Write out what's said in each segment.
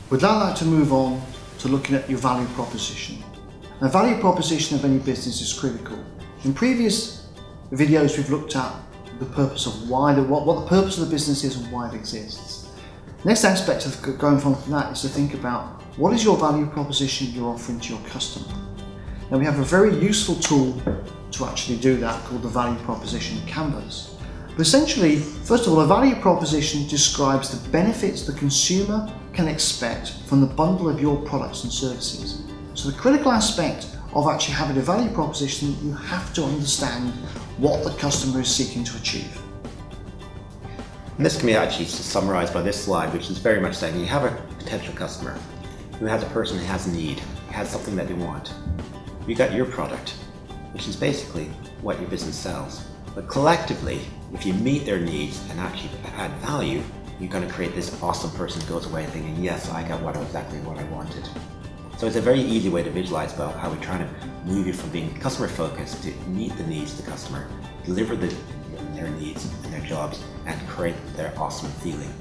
We'd now like to move on to looking at your value proposition. Now, value proposition of any business is critical. In previous videos, we've looked at the purpose of what the purpose of the business is and why it exists. Next aspect of going from that is to think about what is your value proposition you're offering to your customer. Now, we have a very useful tool to actually do that called the value proposition canvas. But essentially, first of all, a value proposition describes the benefits the consumer can expect from the bundle of your products and services. So the critical aspect of actually having a value proposition, you have to understand what the customer is seeking to achieve. And this can be actually summarized by this slide, which is very much saying you have a potential customer who has a person who has a need, has something that they want. You got your product, which is basically what your business sells. But collectively, if you meet their needs and actually add value, you're going to create this awesome person who goes away thinking, yes, I got exactly what I wanted. So it's a very easy way to visualize about how we're trying to move you from being customer focused to meet the needs of the customer, deliver their needs and their jobs, and create their awesome feeling.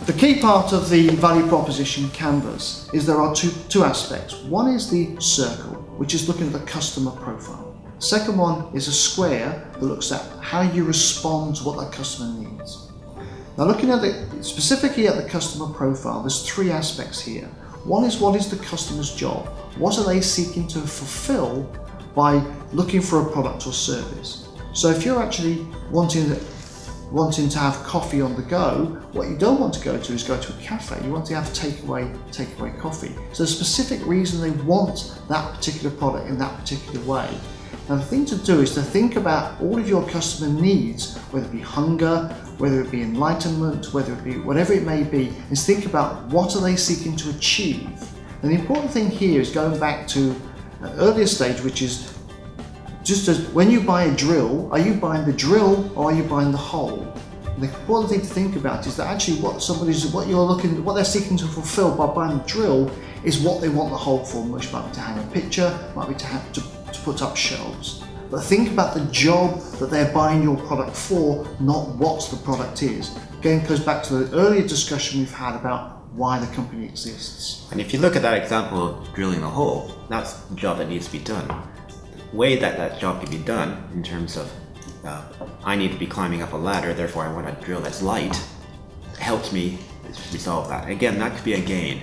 The key part of the value proposition canvas is there are two aspects. One is the circle, which is looking at the customer profile. The second one is a square that looks at how you respond to what that customer needs. Now, looking at specifically at the customer profile, there's three aspects here. One is, what is the customer's job? What are they seeking to fulfill by looking for a product or service? So if you're actually wanting to have coffee on the go, what you don't want to go to is go to a cafe. You want to have takeaway coffee. So a specific reason they want that particular product in that particular way. Now, the thing to do is to think about all of your customer needs, whether it be hunger, whether it be enlightenment, whether it be whatever it may be, is think about what are they seeking to achieve. And the important thing here is going back to an earlier stage, which is just as when you buy a drill, are you buying the drill or are you buying the hole? And the important thing to think about is that actually what they're seeking to fulfill by buying the drill is what they want the hole for, which might be to hang a picture, might be to put up shelves. But think about the job that they're buying your product for, not what the product is. Again, it goes back to the earlier discussion we've had about why the company exists. And if you look at that example of drilling a hole, that's the job that needs to be done. The way that job can be done in terms of I need to be climbing up a ladder, therefore I want a drill that's light, helps me resolve that. Again, that could be a gain.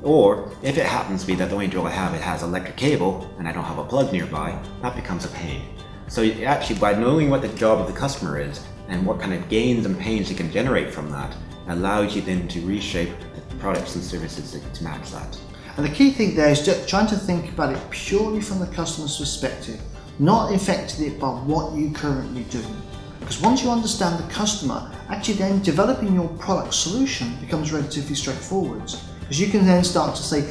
Or if it happens to be that the only drill I have, it has electric cable and I don't have a plug nearby, that becomes a pain. So actually, by knowing what the job of the customer is and what kind of gains and pains you can generate from that, allows you then to reshape the products and services to match that. And the key thing there is just trying to think about it purely from the customer's perspective, not affecting it by what you currently do. Because once you understand the customer, actually then developing your product solution becomes relatively straightforward. Because you can then start to say,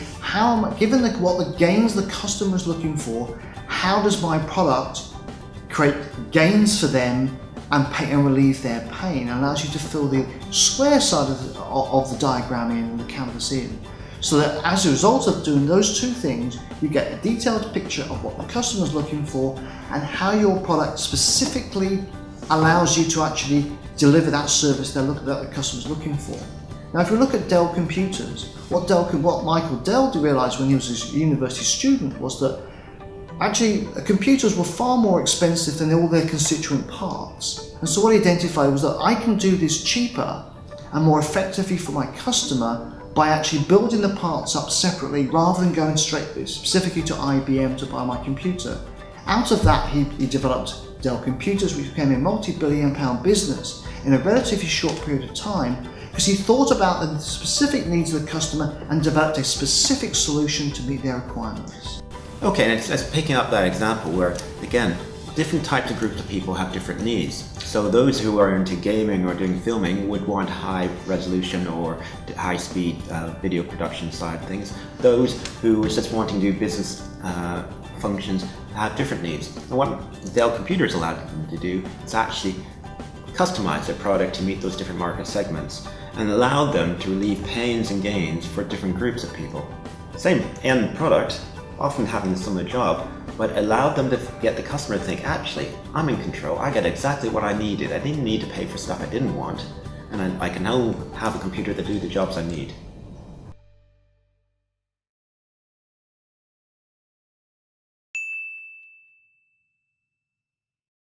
given what the gains the customer is looking for, how does my product create gains for them and relieve their pain? It allows you to fill the square side of the diagram in and the canvas in. So that as a result of doing those two things, you get a detailed picture of what the customer is looking for and how your product specifically allows you to actually deliver that service that the customer is looking for. Now, if we look at Dell computers, what Michael Dell realized when he was a university student was that actually computers were far more expensive than all their constituent parts. And so what he identified was that I can do this cheaper and more effectively for my customer by actually building the parts up separately rather than going straight specifically to IBM to buy my computer. Out of that, he developed Dell Computers, which became a multi-billion-pound business in a relatively short period of time, because he thought about the specific needs of the customer and developed a specific solution to meet their requirements. Okay, and it's picking up that example where, again, different types of groups of people have different needs. So those who are into gaming or doing filming would want high resolution or high speed video production side of things. Those who are just wanting to do business functions have different needs. And what Dell Computers allowed them to do is actually customize their product to meet those different market segments and allowed them to relieve pains and gains for different groups of people. Same end product, often having a similar job, but allowed them to get the customer to think, actually, I'm in control, I get exactly what I needed, I didn't need to pay for stuff I didn't want, and I can now have a computer that do the jobs I need.